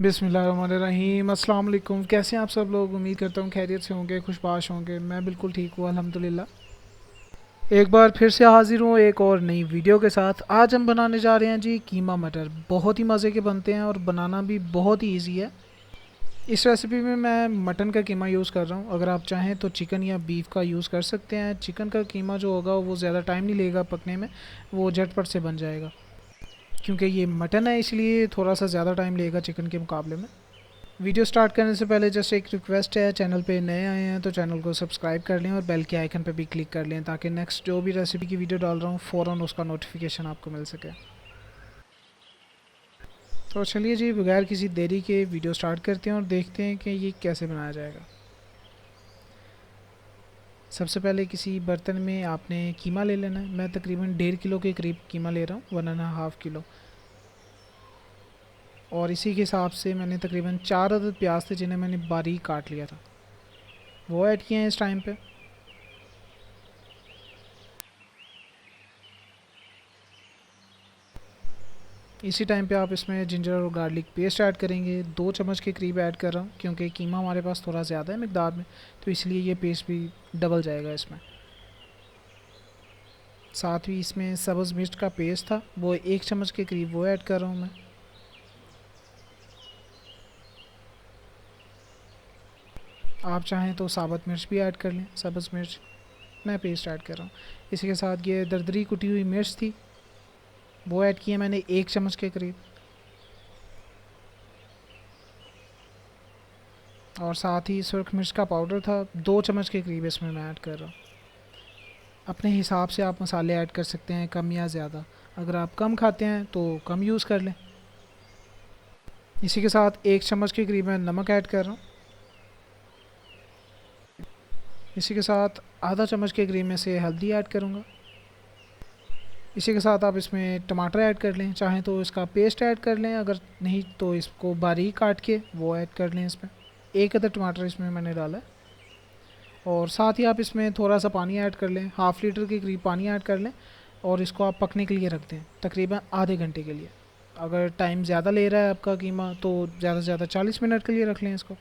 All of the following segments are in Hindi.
बिस्मिल्लाहिर्रहमानिर्रहीम। अस्सलाम वालेकुम। कैसे हैं आप सब लोग? उम्मीद करता हूँ खैरियत से होंगे, खुशबाश होंगे। मैं बिल्कुल ठीक हूँ अल्हम्दुलिल्लाह। एक बार फिर से हाजिर हूँ एक और नई वीडियो के साथ। आज हम बनाने जा रहे हैं जी कीमा मटर। बहुत ही मज़े के बनते हैं और बनाना भी बहुत ही ईजी है। इस रेसिपी में मैं मटन का कीमा यूज़ कर रहा हूँ। अगर आप चाहें तो चिकन या बीफ का यूज़ कर सकते हैं। चिकन का कीमा जो होगा वो ज़्यादा टाइम नहीं लेगा पकने में, वो झटपट से बन जाएगा। क्योंकि ये मटन है इसलिए थोड़ा सा ज़्यादा टाइम लेगा चिकन के मुकाबले में। वीडियो स्टार्ट करने से पहले जस्ट एक रिक्वेस्ट है, चैनल पे नए आए हैं तो चैनल को सब्सक्राइब कर लें और बेल के आइकन पे भी क्लिक कर लें ताकि नेक्स्ट जो भी रेसिपी की वीडियो डाल रहा हूँ फ़ौरन उसका नोटिफिकेशन आपको मिल सके। तो चलिए जी, बगैर किसी देरी के वीडियो स्टार्ट करते हैं और देखते हैं कि ये कैसे बनाया जाएगा। सबसे पहले किसी बर्तन में आपने कीमा ले लेना है। मैं तकरीबन 1.5 किलो के करीब कीमा ले रहा हूँ, 1.5 किलो। और इसी के हिसाब से मैंने तकरीबन 4 अदद प्याज थे जिन्हें मैंने बारीक काट लिया था, वो ऐड किए हैं इस टाइम पे। इसी टाइम पे आप इसमें जिंजर और गार्लिक पेस्ट ऐड करेंगे। 2 चम्मच के करीब ऐड कर रहा हूँ क्योंकि कीमा हमारे पास थोड़ा ज़्यादा है मिकदार में, तो इसलिए ये पेस्ट भी डबल जाएगा इसमें। साथ ही इसमें सब्ज़ मिर्च का पेस्ट था, वो 1 चम्मच के करीब वो ऐड कर रहा हूँ मैं। आप चाहें तो साबुत मिर्च भी ऐड कर लें, सब्ज़ मिर्च। मैं पेस्ट ऐड कर रहा हूँ। इसी के साथ ये दरदरी कुटी हुई मिर्च थी, वो ऐड की है मैंने 1 चम्मच के करीब। और साथ ही सुरख मिर्च का पाउडर था, 2 चम्मच के करीब इसमें मैं ऐड कर रहा हूँ। अपने हिसाब से आप मसाले ऐड कर सकते हैं, कम या ज़्यादा। अगर आप कम खाते हैं तो कम यूज़ कर लें। इसी के साथ 1 चम्मच के करीब मैं नमक ऐड कर रहा हूँ। इसी के साथ आधा चम्मच के करीब में से हल्दी ऐड करूँगा। इसी के साथ आप इसमें टमाटर ऐड कर लें, चाहें तो इसका पेस्ट ऐड कर लें, अगर नहीं तो इसको बारीक काट के वो ऐड कर लें इसमें। 1 अदद टमाटर इसमें मैंने डाला है। और साथ ही आप इसमें थोड़ा सा पानी ऐड कर लें, हाफ़ लीटर के करीब पानी ऐड कर लें। और इसको आप पकने के लिए रख दें तकरीबन आधे घंटे के लिए। अगर टाइम ज़्यादा ले रहा है आपका कीमा तो ज़्यादा से ज़्यादा 40 मिनट के लिए रख लें इसको।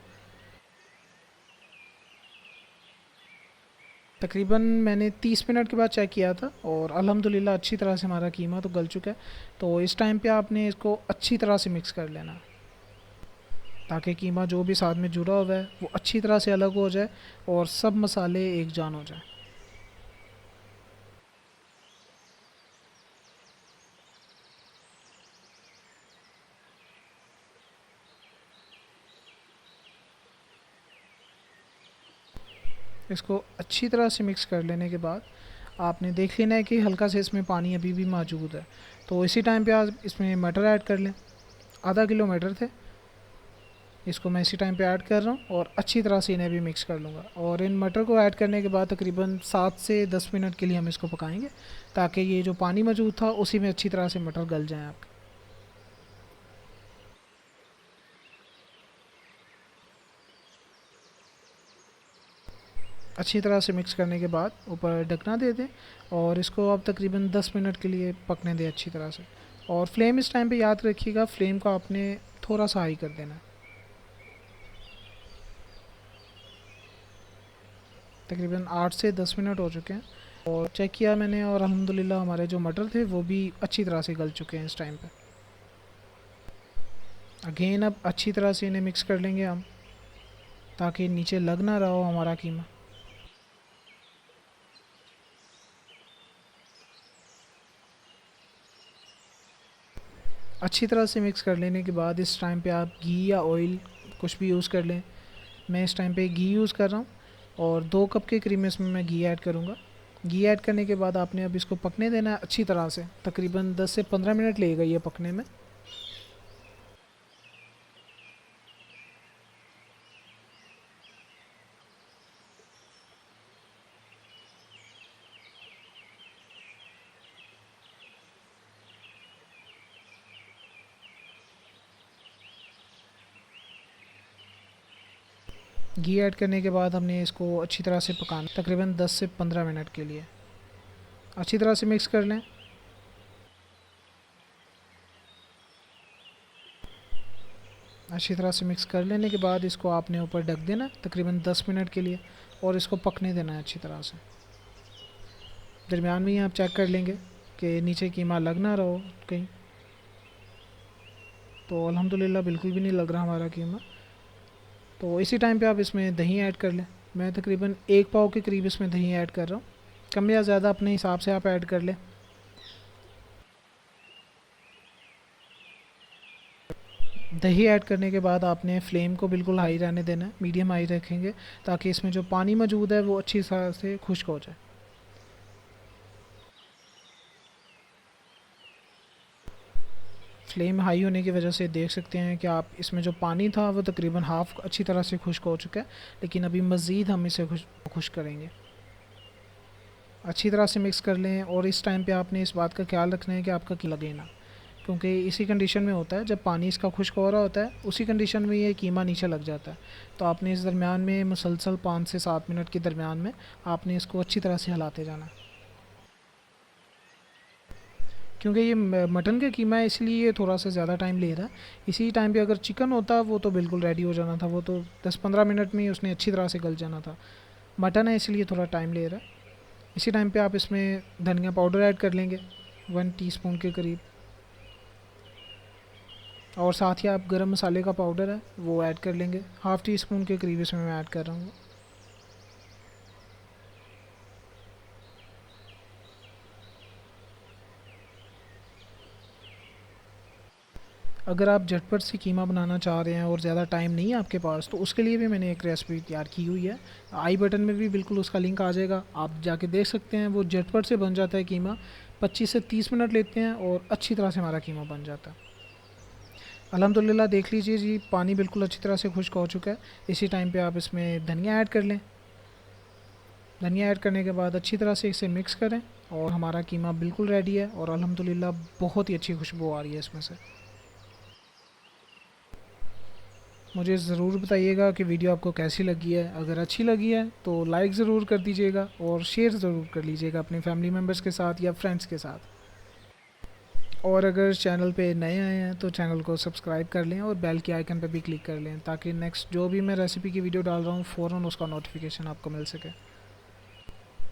तकरीबन मैंने 30 मिनट के बाद चेक किया था और अल्हम्दुलिल्लाह अच्छी तरह से हमारा कीमा तो गल चुका है। तो इस टाइम पे आपने इसको अच्छी तरह से मिक्स कर लेना है ताकि कीमा जो भी साथ में जुड़ा हुआ है वो अच्छी तरह से अलग हो जाए और सब मसाले एक जान हो जाए। इसको अच्छी तरह से मिक्स कर लेने के बाद आपने देख लेना है कि हल्का से इसमें पानी अभी भी मौजूद है। तो इसी टाइम पे आप इसमें मटर ऐड कर लें। ½ किलो मटर थे, इसको मैं इसी टाइम पे ऐड कर रहा हूँ और अच्छी तरह से इन्हें भी मिक्स कर लूँगा। और इन मटर को ऐड करने के बाद तकरीबन 7 से 10 मिनट के लिए हम इसको पकाएंगे ताकि ये जो पानी मौजूद था उसी में अच्छी तरह से मटर गल जाएँ आपके। अच्छी तरह से मिक्स करने के बाद ऊपर ढकना दे दें और इसको आप तकरीबन 10 मिनट के लिए पकने दें अच्छी तरह से। और फ्लेम इस टाइम पे याद रखिएगा, फ्लेम को आपने थोड़ा सा हाई कर देना है। तकरीबन 8 से 10 मिनट हो चुके हैं और चेक किया मैंने और अल्हम्दुलिल्लाह हमारे जो मटर थे वो भी अच्छी तरह से गल चुके हैं इस टाइम पे। अगेन अब अच्छी तरह से इन्हें मिक्स कर लेंगे हम ताकि नीचे लग ना रहा हो हमारा कीमा। अच्छी तरह से मिक्स कर लेने के बाद इस टाइम पे आप घी या ऑयल कुछ भी यूज़ कर लें। मैं इस टाइम पे घी यूज़ कर रहा हूँ और 2 कप के करीब में इसमें मैं घी ऐड करूँगा। घी ऐड करने के बाद आपने अब इसको पकने देना है अच्छी तरह से, तकरीबन 10 से 15 मिनट लगेगा ये पकने में। घी ऐड करने के बाद हमने इसको अच्छी तरह से पकाना तकरीबन 10 से 15 मिनट के लिए। अच्छी तरह से मिक्स कर लें। अच्छी तरह से मिक्स कर लेने के बाद इसको आपने ऊपर ढक देना तकरीबन 10 मिनट के लिए और इसको पकने देना है अच्छी तरह से। दरमियान में ही आप चेक कर लेंगे कि नीचे कीमा लग ना रहा हो कहीं। तो अल्हम्दुलिल्लाह बिल्कुल भी नहीं लग रहा हमारा कीमा। तो इसी टाइम पे आप इसमें दही ऐड कर लें। मैं तकरीबन 1 पाव के करीब इसमें दही ऐड कर रहा हूँ, कम या ज़्यादा अपने हिसाब से आप ऐड कर लें। दही ऐड करने के बाद आपने फ्लेम को बिल्कुल हाई रहने देना है, मीडियम हाई रखेंगे ताकि इसमें जो पानी मौजूद है वो अच्छी तरह से खुश्क हो जाए। फ्लेम हाई होने की वजह से देख सकते हैं कि आप इसमें जो पानी था वो तकरीबन हाफ़ अच्छी तरह से खुश्क हो चुका है, लेकिन अभी मज़ीद हम इसे खुश्क करेंगे। अच्छी तरह से मिक्स कर लें और इस टाइम पे आपने इस बात का ख्याल रखना है कि आपका लगे ना, क्योंकि इसी कंडीशन में होता है जब पानी इसका खुश्क हो रहा होता है उसी कंडीशन में ये कीमा नीचे लग जाता है। तो आपने इस दरमियान में मुसलसल 5 से 7 मिनट के दरमियान में आपने इसको अच्छी तरह से हिलाते जाना, क्योंकि ये मटन का कीमा है इसलिए ये थोड़ा सा ज़्यादा टाइम ले रहा है। इसी टाइम पे अगर चिकन होता वो तो बिल्कुल रेडी हो जाना था, वो तो 10-15 मिनट में ही उसने अच्छी तरह से गल जाना था। मटन है इसलिए थोड़ा टाइम ले रहा है। इसी टाइम पे आप इसमें धनिया पाउडर ऐड कर लेंगे 1 टीस्पून के करीब, और साथ ही आप गरम मसाले का पाउडर है वो ऐड कर लेंगे, हाफ़ टी स्पून के करीब इसमें मैं ऐड कर रहा हूँ। अगर आप झटपट से कीमा बनाना चाह रहे हैं और ज़्यादा टाइम नहीं है आपके पास, तो उसके लिए भी मैंने एक रेसिपी तैयार की हुई है। आई बटन में भी बिल्कुल उसका लिंक आ जाएगा, आप जाके देख सकते हैं। वो झटपट से बन जाता है कीमा, 25 से 30 मिनट लेते हैं और अच्छी तरह से हमारा कीमा बन जाता है। अल्हम्दुलिल्लाह देख लीजिए जी, पानी बिल्कुल अच्छी तरह से खुश्क हो चुका है। इसी टाइम पे आप इसमें धनिया ऐड कर लें। धनिया ऐड करने के बाद अच्छी तरह से इसे मिक्स करें और हमारा कीमा बिल्कुल रेडी है और अल्हम्दुलिल्लाह बहुत ही अच्छी खुशबू आ रही है इसमें से। मुझे ज़रूर बताइएगा कि वीडियो आपको कैसी लगी है। अगर अच्छी लगी है तो लाइक ज़रूर कर दीजिएगा और शेयर ज़रूर कर लीजिएगा अपने फैमिली मेम्बर्स के साथ या फ्रेंड्स के साथ। और अगर चैनल पे नए आए हैं तो चैनल को सब्सक्राइब कर लें और बेल के आइकन पर भी क्लिक कर लें ताकि नेक्स्ट जो भी मैं रेसिपी की वीडियो डाल रहा हूँ फ़ौरन उसका नोटिफिकेशन आपको मिल सके।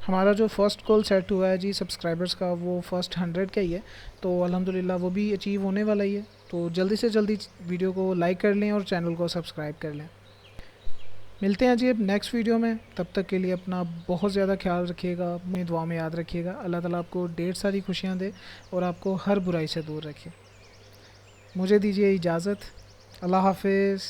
हमारा जो फ़र्स्ट गोल सेट हुआ है जी सब्सक्राइबर्स का, वो फ़र्स्ट 100 का ही है, तो अल्हम्दुलिल्लाह वो भी अचीव होने वाला ही है। तो जल्दी से जल्दी वीडियो को लाइक कर लें और चैनल को सब्सक्राइब कर लें। मिलते हैं जी अब नेक्स्ट वीडियो में, तब तक के लिए अपना बहुत ज़्यादा ख्याल रखिएगा, अपनी दुआ में याद रखिएगा। अल्लाह ताला आपको ढेर सारी खुशियाँ दे और आपको हर बुराई से दूर रखे। मुझे दीजिए इजाज़त। अल्लाह हाफिज़।